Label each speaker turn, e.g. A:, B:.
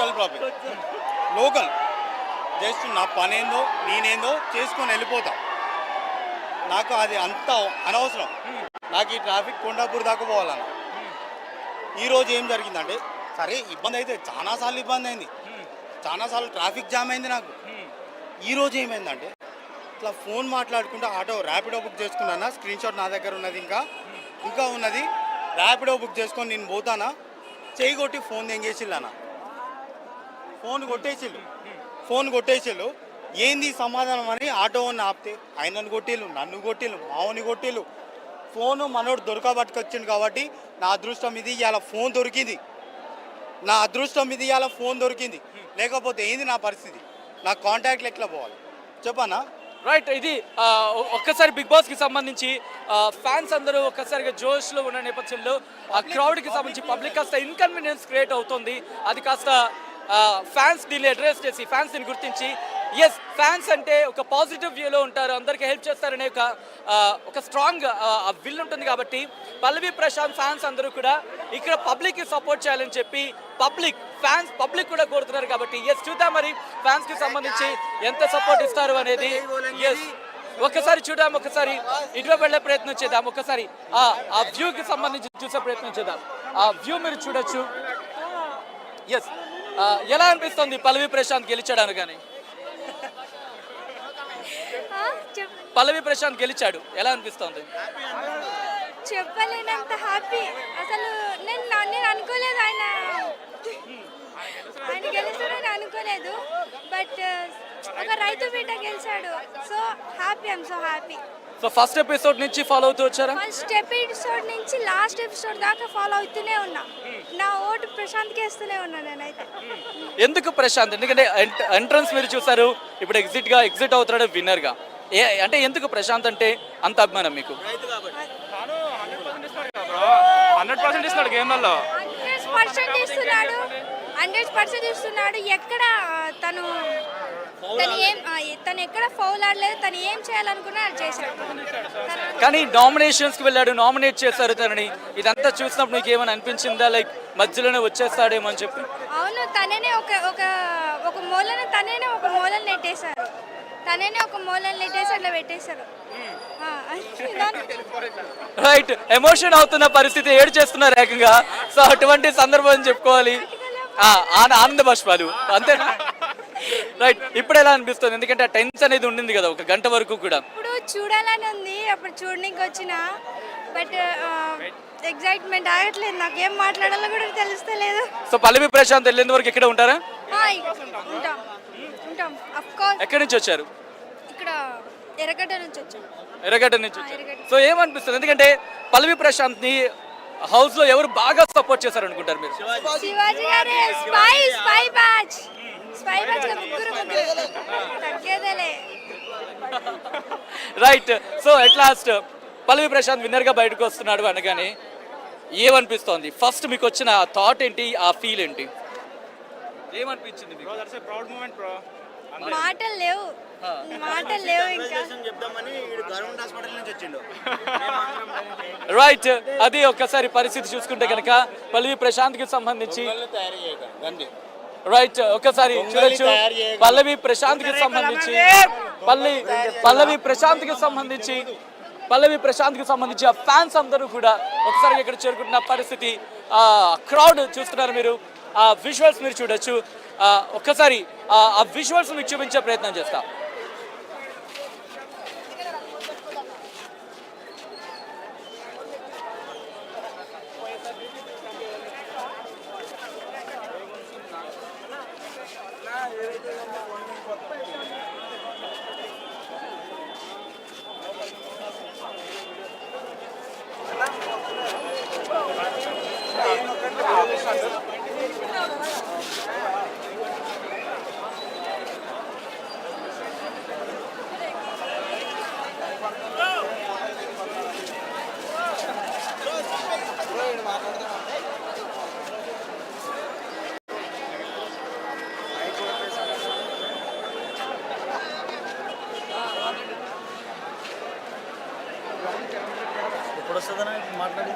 A: Local problem, local. Just నా పనేందో నేనేందో చేసుకొని వెళ్ళిపోతా. నాకు అది అంత అనవసరం. నాకు ఈ ట్రాఫిక్ కొండాపూర్ దాకా పోవాలన్న. ఈరోజు ఏం జరిగిందంటే, సరే ఇబ్బంది అయితే చాలాసార్లు ఇబ్బంది అయింది, చాలాసార్లు ట్రాఫిక్ జామ్ అయింది నాకు. ఈరోజు ఏమైందంటే, ఇట్లా ఫోన్ మాట్లాడుకుంటూ ఆటో ర్యాపిడో బుక్ చేసుకున్నానా, స్క్రీన్ షాట్ నా దగ్గర ఉన్నది, ఇంకా ఉన్నది. ర్యాపిడో బుక్ చేసుకొని నేను పోతానా, చేయి కొట్టి ఫోన్ ఎంగేసిల్లు అన్న. ఫోన్ కొట్టేసిల్లు. ఏంది సమాధానం అని ఆటో అని ఆపితే ఆయనను కొట్టిల్లు, నన్ను కొట్టిల్లు, మావుని కొట్టిల్లు. ఫోను మనోడు దొరకబట్టుకొచ్చిండు కాబట్టి నా అదృష్టం ఇది, ఇవాళ ఫోన్ దొరికింది. ఫోన్ దొరికింది. లేకపోతే ఏంది నా పరిస్థితి? నా కాంటాక్ట్లు ఎట్లా పోవాలి చెప్పనా?
B: రైట్, ఇది ఒక్కసారి బిగ్ బాస్కి సంబంధించి ఫ్యాన్స్ అందరూ ఒక్కసారిగా జోష్లో ఉన్న నేపథ్యంలో ఆ క్రౌడ్కి సంబంధించి పబ్లిక్ కాస్త ఇన్కన్వీనియన్స్ క్రియేట్ అవుతుంది. అది కాస్త ఫ్యాన్స్ దీన్ని అడ్రస్ చేసి ఫ్యాన్స్ దీన్ని గుర్తించి ఎస్ ఫ్యాన్స్ అంటే ఒక పాజిటివ్ వ్యూలో ఉంటారు, అందరికీ హెల్ప్ చేస్తారనే ఒక స్ట్రాంగ్ విల్ ఉంటుంది. కాబట్టి పల్లవి ప్రశాంత్ ఫ్యాన్స్ అందరూ కూడా ఇక్కడ పబ్లిక్కి సపోర్ట్ చేయాలని చెప్పి పబ్లిక్ కూడా కోరుతున్నారు. కాబట్టి ఎస్ చూద్దాం మరి ఫ్యాన్స్కి సంబంధించి ఎంత సపోర్ట్ ఇస్తారు అనేది. ఎస్ ఒక్కసారి చూద్దాం, ఒకసారి ఇటువైపు వెళ్ళే ప్రయత్నం చేద్దాం, ఒకసారి ఆ వ్యూకి సంబంధించి చూసే ప్రయత్నం చేద్దాం. ఆ వ్యూ మీరు చూడొచ్చు. ఎస్ ఎలా అనిపిస్తుంది పల్లవి ప్రశాంత్ గెలిచాడు కానీ? పల్లవి ప్రశాంత్ గెలిచాడు, ఎలా అనిపిస్తుంది?
C: చెప్పలేనంత హ్యాపీ. అసలు నేను అనుకోలేదు ఆయన గెలుస్తాడని అనుకోలేదు. బట్ ఒక రైతు బిడ్డ గెలిచాడు. So happy, I'm so happy.
B: So first episode నుంచి ఫాలో అవుతూ వచ్చారా?
C: ఫస్ట్ ఎపిసోడ్ నుంచి లాస్ట్ ఎపిసోడ్ దాకా ఫాలో అవుతూనే ఉన్నా. నా ఓటు ప్రశాంత్కి వేస్తూనే ఉన్నా నేనైతే.
B: ఎందుకు ప్రశాంత్? ఎందుకంటే ఎంట్రన్స్ మీరు చూసారు, ఇప్పుడు ఎగ్జిట్ అవుతాడు విన్నర్గా. అంటే ఎందుకు ప్రశాంత్ అంటే అంత అభిమానం మీకు?
D: 100% ఇస్తున్నాడు గేమ్లలో,
C: 100% ఇస్తున్నాడు. ఎక్కడ తను ఎక్కడ ఫౌల్ ఆడలేదు. తను ఏం చేయాలనుకున్నా అది చేశాడు.
B: కానీ నామినేషన్స్కి వెళ్ళాడు, నామినేట్ చేశారు తనని. ఇదంతా చూసినప్పుడు మీకు ఏమైనా అనిపించిందా, లైక్ మధ్యలోనే వచ్చేస్తాడేమో అని చెప్పి?
C: అవును, తననే ఒక మూలను నెట్టేశారు. అట్లా పెట్టేశారు.
B: రైట్, ఎమోషన్ అవుతున్న పరిస్థితి, ఏడు చేస్తున్నారు ఏకంగా. సో అటువంటి సందర్భం చెప్పుకోవాలి, ఆనంద బాష్పాలు అంతేనా? రైట్, ఇప్పుడు ఎలా అనిపిస్తుంది? ఎందుకంటే టెన్స్ అనేది ఉండింది కదా ఒక గంట వరకు కూడా.
C: ఇప్పుడు చూడాలని ఉంది, అప్పుడు చూడడానికి వచ్చిన. బట్ ఎగ్జైట్మెంట్ ఆగట్లేదు, నాకేం మాట్లాడాలో కూడా తెలుస్తలేదు.
B: సో పల్లవి ప్రశాంత్ వెళ్ళేంత వరకు ఇక్కడే ఉంటారా?
C: ఉంటాం ఆఫ్ కోర్స్.
B: ఎక్కడి నుంచి వచ్చారు?
C: ఇక్కడ ఎర్రగడ్డ నుంచి వచ్చాను.
B: ఎర్రగడ్డ నుంచి వచ్చారు. సో ఏమనిపిస్తుంది? ఎందుకంటే పల్లవి ప్రశాంత్ ని హౌస్ లో ఎవరు బాగా సపోర్ట్ చేశారు అనుకుంటారు మీరు?
C: శివాజీ గారే. స్పై బ్యాచ్ ముగ్గురు తగ్గేదేలే.
B: Right, so at last Pallavi Prashanth winner గా బయటకు వస్తున్నాడు అనగానే ఏమనిపిస్తోంది? ఫస్ట్ మీకు వచ్చిన థాట్ ఏంటి, ఆ ఫీల్ ఏంటి, ఏమనిపించింది మీకు?
C: మాటలు లేవు ఇంకా.
B: రైట్, అది ఒక్కసారి పరిస్థితి చూసుకుంటే కనుక పల్లవి ప్రశాంత్ కి సంబంధించి రైట్ ఒకసారి చూడొచ్చు. పల్లవి ప్రశాంత్ కి సంబంధించి ఆ ఫ్యాన్స్ అందరూ కూడా ఒకసారి ఇక్కడ చేరుకుంటున్న పరిస్థితి. క్రౌడ్ చూస్తున్నారు మీరు, ఆ విజువల్స్ మీరు చూడొచ్చు. ఒక్కసారి ఆ విజువల్స్ మీకు చూపించే ప్రయత్నం చేస్తా.
A: ఇప్పుడు వస్తుందన్నా మాట్లాడి